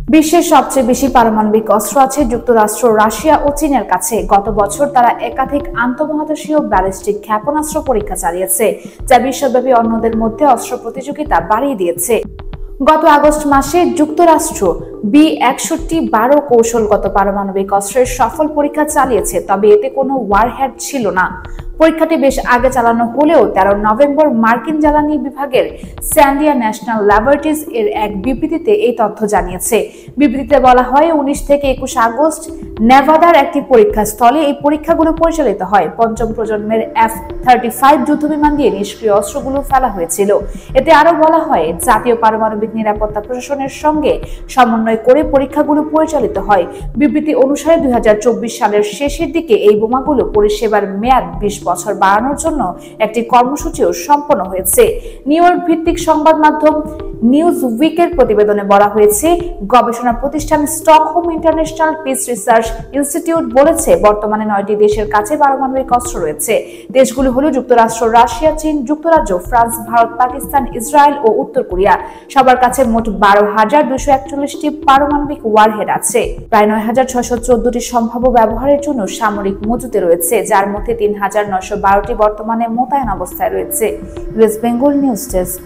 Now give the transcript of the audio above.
বিশ্বের সবচেয়ে বেশি পারমাণবিক অস্ত্র আছে যুক্তরাষ্ট্র, রাশিয়া ও চীনের কাছে। গত বছর তারা একাধিক আন্তঃমহাদেশীয় ব্যালিস্টিক ক্ষেপণাস্ত্র পরীক্ষা চালিয়েছে, যা বিশ্বব্যাপী অন্যদের মধ্যে অস্ত্র প্রতিযোগিতা বাড়িয়ে দিয়েছে। গত আগস্ট মাসে যুক্তরাষ্ট্র B-61 কৌশলগত পারমাণবিক অস্ত্রের সফল পরীক্ষা চালিয়েছে, তবে এতে কোনো ওয়ারহেড ছিল না। পরীক্ষাটি বেশ আগে চালানো হলেও 13 নভেম্বর মার্কিন জ্বালানি বিভাগের স্যান্ডিয়া ন্যাশনাল ল্যাবরেটরিজ এর এক বিবৃতিতে এই তথ্য জানিয়েছে। বিবৃতিতে বলা হয়, 19 থেকে 21 আগস্ট নেভাদার একটি পরীক্ষা স্থলে এই পরীক্ষাগুলো পরিচালিত হয়। পঞ্চম প্রজন্মের F-35 যুদ্ধবিমান দিয়ে নিষ্ক্রিয় অস্ত্রগুলো ফেলা হয়েছিল। এতে আরও বলা হয়, জাতীয় পারমাণবিক নিরাপত্তা প্রশাসনের সঙ্গে সমন্বয় করে পরীক্ষাগুলো পরিচালিত হয়। বিবৃতি অনুসারে 2024 সালের শেষের দিকে এই বোমাগুলো পরিষেবার মেয়াদ 20 বছর বাড়ানোর জন্য একটি কর্মসূচিও সম্পন্ন হয়েছে। নিউ ইয়র্ক ভিত্তিক সংবাদ মাধ্যম নিউজ উইকের প্রতিবেদনে বলা হয়েছে, গবেষণা প্রতিষ্ঠান Stockholm international piece research institute বলেছে, বর্তমানে 9টি দেশের কাছে পারমাণবিক অস্ত্র রয়েছে। দেশগুলো হলো যুক্তরাষ্ট্র, রাশিয়া, চীন, যুক্তরাজ্য, ফ্রান্স, ভারত, পাকিস্তান, ইসরায়েল ও উত্তর কোরিয়া। সবার কাছে মোট 12,241টি পারমাণবিক ওয়ারহেড আছে। প্রায় 9,614টি সম্ভাব্য ব্যবহারের জন্য সামরিক মজুতে রয়েছে, যার মধ্যে 3,912টি বর্তমানে মোতায়েন অবস্থায় রয়েছে। West Bengal news desk.